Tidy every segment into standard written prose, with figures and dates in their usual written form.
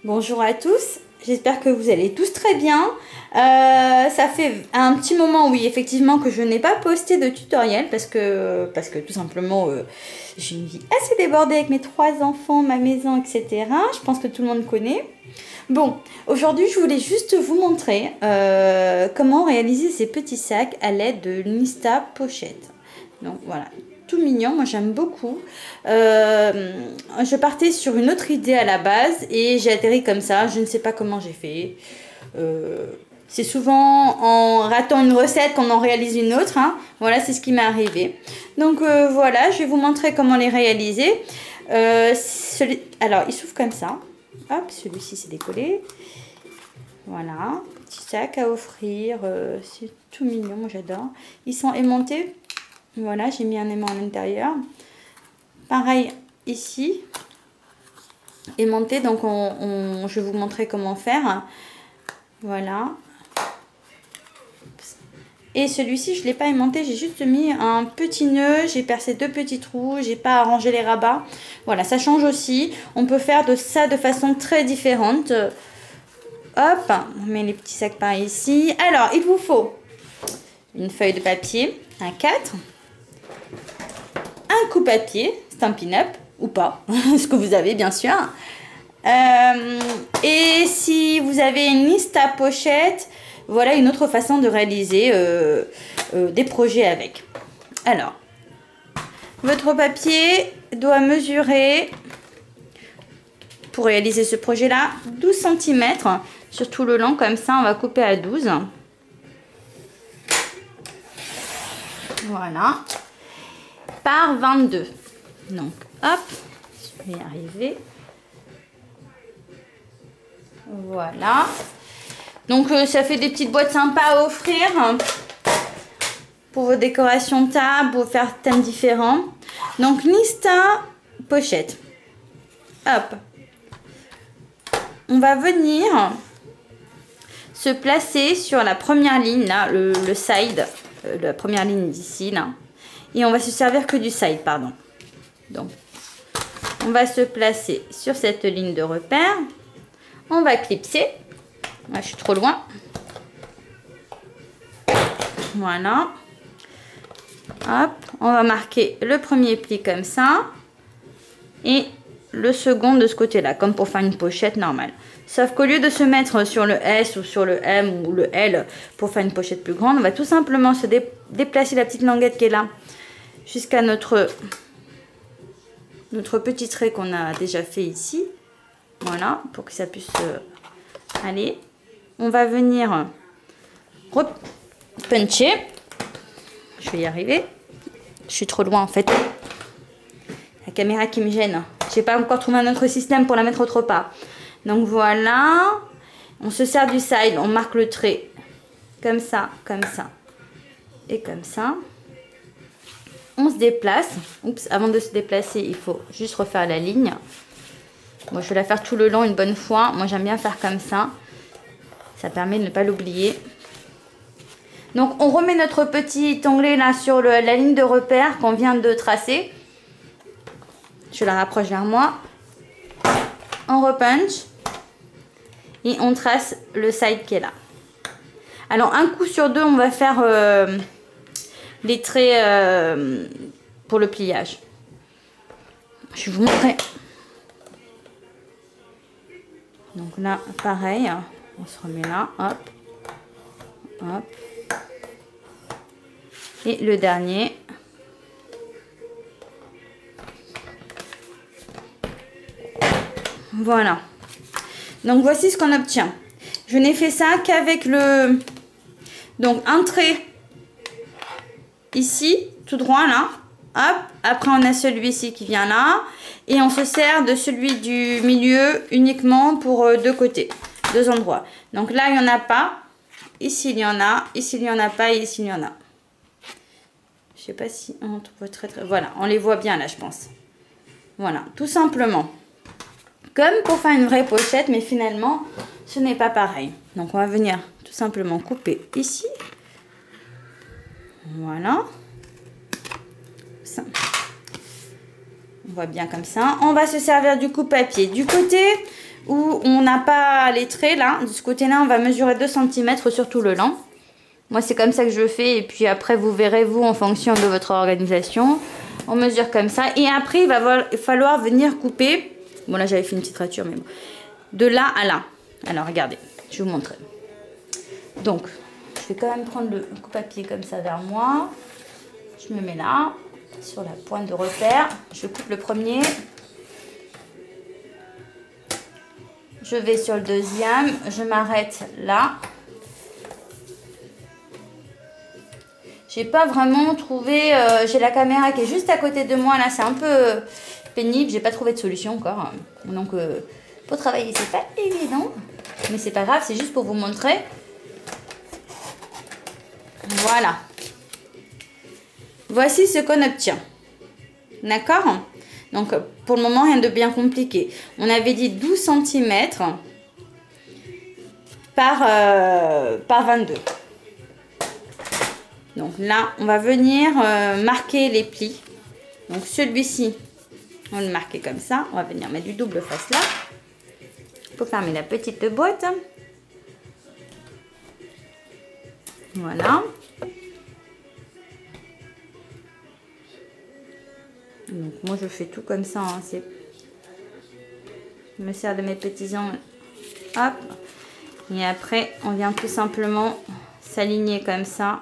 Bonjour à tous, j'espère que vous allez tous très bien. Ça fait un petit moment, oui, effectivement, que je n'ai pas posté de tutoriel parce que tout simplement, j'ai une vie assez débordée avec mes 3 enfants, ma maison, etc. Je pense que tout le monde connaît. Bon, aujourd'hui, je voulais juste vous montrer comment réaliser ces petits sacs à l'aide de l'Insta Pochette. Donc voilà, tout mignon, moi j'aime beaucoup. Je partais sur une autre idée à la base et j'ai atterri comme ça, je ne sais pas comment j'ai fait. C'est souvent en ratant une recette qu'on en réalise une autre, hein. Voilà, c'est ce qui m'est arrivé. Donc voilà, je vais vous montrer comment les réaliser. Alors, il s'ouvre comme ça. Hop, celui-ci c'est décollé. Voilà, petit sac à offrir, c'est tout mignon, moi j'adore. Ils sont aimantés. Voilà, j'ai mis un aimant à l'intérieur. Pareil ici, aimanté, donc je vais vous montrer comment faire. Voilà. Et celui-ci, je ne l'ai pas aimanté, j'ai juste mis un petit nœud, j'ai percé 2 petits trous, j'ai pas arrangé les rabats. Voilà, ça change aussi. On peut faire de ça de façon très différente. Hop, on met les petits sacs par ici. Alors, il vous faut une feuille de papier, un 4, un coupe-papier, Stampin' Up, ou pas, ce que vous avez bien sûr. Et si vous avez une Insta Pochette, voilà une autre façon de réaliser des projets avec. Alors, votre papier doit mesurer, pour réaliser ce projet-là, 12 cm sur tout le long, comme ça on va couper à 12. Voilà. Par 22. Donc, hop, je vais y arriver. Voilà. Donc, ça fait des petites boîtes sympas à offrir pour vos décorations de table, pour faire thèmes différents. Donc, l'Insta Pochette. Hop. On va venir se placer sur la première ligne, là, le side, la première ligne d'ici, là. Et on va se servir que du side, pardon. Donc, on va se placer sur cette ligne de repère. On va clipser. Là, je suis trop loin. Voilà. Hop, on va marquer le premier pli comme ça. Et le second de ce côté-là, comme pour faire une pochette normale. Sauf qu'au lieu de se mettre sur le S ou sur le M ou le L pour faire une pochette plus grande, on va tout simplement se déplacer la petite languette qui est là jusqu'à notre petit trait qu'on a déjà fait ici. Voilà, pour que ça puisse aller. On va venir puncher. Je vais y arriver. Je suis trop loin en fait. La caméra qui me gêne. J'ai pas encore trouvé un autre système pour la mettre autre part. Donc voilà. On se sert du side. On marque le trait. Comme ça et comme ça. On se déplace. Oups, avant de se déplacer, il faut juste refaire la ligne. Moi, je vais la faire tout le long une bonne fois. Moi, j'aime bien faire comme ça. Ça permet de ne pas l'oublier. Donc, on remet notre petit onglet là sur la ligne de repère qu'on vient de tracer. Je la rapproche vers moi. On repunch. Et on trace le side qui est là. Alors, un coup sur deux, on va faire les traits pour le pliage. Je vais vous montrer. Donc là, pareil, on se remet là, hop, hop. Et le dernier. Voilà. Donc voici ce qu'on obtient. Je n'ai fait ça qu'avec le... Donc un trait ici, tout droit là. Hop. Après on a celui-ci qui vient là. Et on se sert de celui du milieu uniquement pour 2 côtés, 2 endroits. Donc là, il n'y en a pas. Ici, il y en a. Ici, il n'y en a pas. Et ici, il y en a. Je sais pas si on trouve très... Voilà, on les voit bien là, je pense. Voilà, tout simplement. Comme pour faire une vraie pochette, mais finalement, ce n'est pas pareil. Donc, on va venir tout simplement couper ici. Voilà. Ça. On voit bien comme ça. On va se servir du coupe-papier. Du côté où on n'a pas les traits là. De ce côté-là, on va mesurer 2 cm sur tout le long. Moi, c'est comme ça que je fais. Et puis après, vous verrez, vous, en fonction de votre organisation. On mesure comme ça. Et après, il va falloir venir couper. Bon, là, j'avais fait une petite rature, mais bon. De là à là. Alors, regardez. Je vais vous montrer. Donc, je vais quand même prendre le coupe-papier comme ça vers moi. Je me mets là, sur la pointe de repère. Je coupe le premier. Je vais sur le deuxième. Je m'arrête là. J'ai pas vraiment trouvé... j'ai la caméra qui est juste à côté de moi. Là, c'est un peu pénible. J'ai pas trouvé de solution encore. Donc, pour travailler, c'est pas évident. Mais c'est pas grave, c'est juste pour vous montrer. Voilà. Voici ce qu'on obtient. D'accord? Donc, pour le moment, rien de bien compliqué. On avait dit 12 cm par 22. Donc là, on va venir marquer les plis. Donc celui-ci, on va le marquer comme ça. On va venir mettre du double face là. Il faut fermer la petite boîte. Voilà. Donc moi je fais tout comme ça. Hein. Je me sers de mes petits angles. Hop. Et après on vient tout simplement s'aligner comme ça.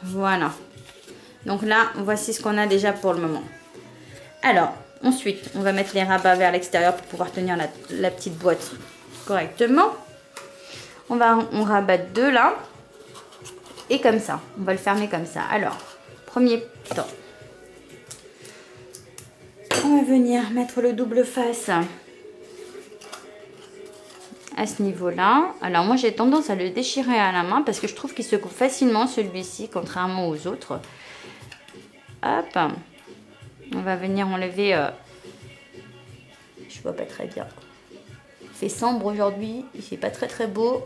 Voilà. Donc là voici ce qu'on a déjà pour le moment. Alors ensuite on va mettre les rabats vers l'extérieur pour pouvoir tenir la petite boîte correctement. On rabat deux là. Et comme ça. On va le fermer comme ça. Alors, premier temps. On va venir mettre le double face à ce niveau-là. Alors moi j'ai tendance à le déchirer à la main parce que je trouve qu'il se coupe facilement celui-ci, contrairement aux autres. Hop. On va venir enlever... je vois pas très bien. Il fait sombre aujourd'hui. Il fait pas très très beau.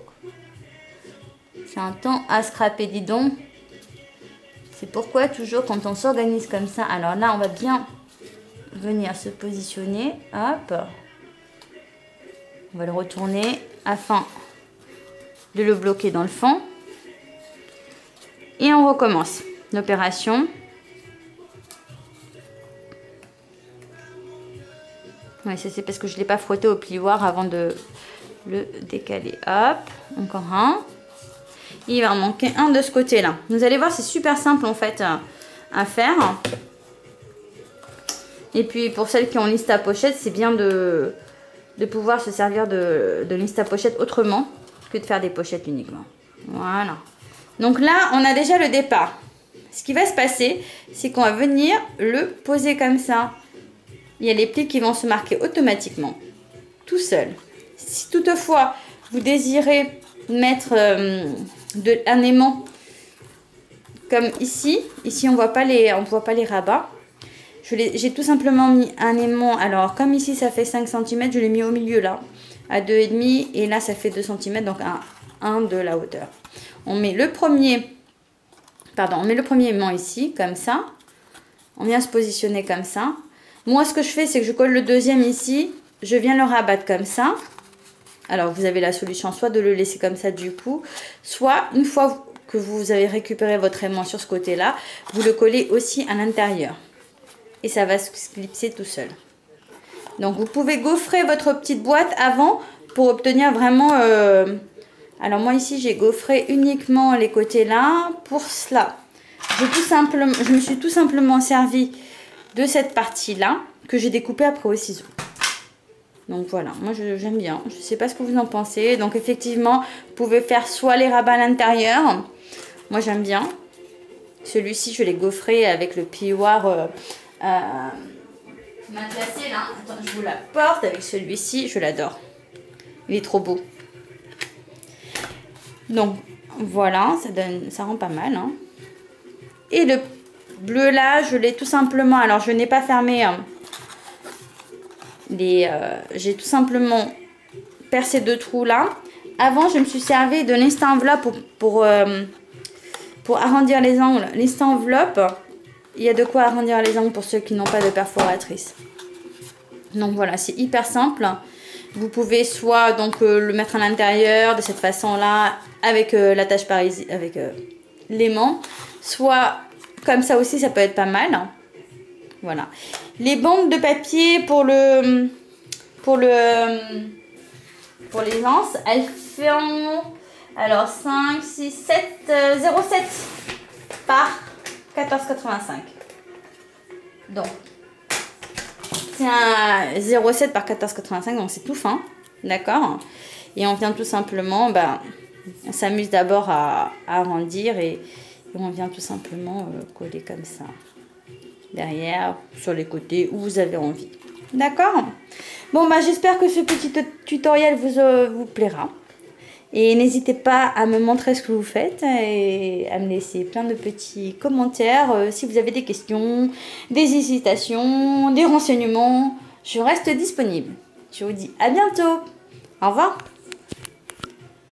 C'est un temps à scraper, dis donc. C'est pourquoi toujours quand on s'organise comme ça. Alors là, on va bien venir se positionner. Hop. On va le retourner afin de le bloquer dans le fond. Et on recommence l'opération. Ouais, ça c'est parce que je ne l'ai pas frotté au plioir avant de le décaler. Hop, encore un. Il va en manquer un de ce côté-là. Vous allez voir, c'est super simple en fait à faire. Et puis pour celles qui ont liste à pochette, c'est bien de pouvoir se servir de liste à pochette autrement que de faire des pochettes uniquement. Voilà. Donc là, on a déjà le départ. Ce qui va se passer, c'est qu'on va venir le poser comme ça. Il y a les plis qui vont se marquer automatiquement, tout seul. Si toutefois, vous désirez mettre un aimant comme ici on ne voit pas les rabats. J'ai tout simplement mis un aimant. Alors, comme ici, ça fait 5 cm, je l'ai mis au milieu là, à 2,5. Et là, ça fait 2 cm, donc un de la hauteur. On met le premier aimant ici, comme ça. On vient se positionner comme ça. Moi, ce que je fais, c'est que je colle le deuxième ici. Je viens le rabattre comme ça. Alors, vous avez la solution soit de le laisser comme ça du coup, soit une fois que vous avez récupéré votre aimant sur ce côté-là, vous le collez aussi à l'intérieur. Et ça va se clipser tout seul. Donc, vous pouvez gaufrer votre petite boîte avant pour obtenir vraiment... Alors, moi ici, j'ai gaufré uniquement les côtés là. Pour cela, je me suis tout simplement servi de cette partie-là que j'ai découpée après au ciseau. Donc voilà, moi j'aime bien. Je ne sais pas ce que vous en pensez. Donc effectivement, vous pouvez faire soit les rabats à l'intérieur. Moi j'aime bien. Celui-ci, je l'ai gaufré avec le plioir matelassé là. Attends, je vous la porte avec celui-ci. Je l'adore. Il est trop beau. Donc voilà, ça rend pas mal. Hein. Et le bleu là, je l'ai tout simplement... Alors je n'ai pas fermé... j'ai tout simplement percé 2 trous là. Avant, je me suis servi de l'insta enveloppe pour arrondir les angles. L'insta enveloppe, il y a de quoi arrondir les angles pour ceux qui n'ont pas de perforatrice. Donc voilà, c'est hyper simple. Vous pouvez soit donc le mettre à l'intérieur de cette façon-là avec l'attache parisienne, avec l'aimant, soit comme ça aussi, ça peut être pas mal. Voilà. Les bandes de papier pour les anses, elles font alors 5, 6, 7, 0,7 par 14,85. Donc c'est un 0,7 par 14,85, donc c'est tout fin, d'accord. Et on vient tout simplement, on s'amuse d'abord à arrondir et on vient tout simplement coller comme ça, derrière, sur les côtés, où vous avez envie, d'accord. Bon, j'espère que ce petit tutoriel vous plaira. Et n'hésitez pas à me montrer ce que vous faites et à me laisser plein de petits commentaires. Si vous avez des questions, des hésitations, des renseignements, je reste disponible. Je vous dis à bientôt. Au revoir.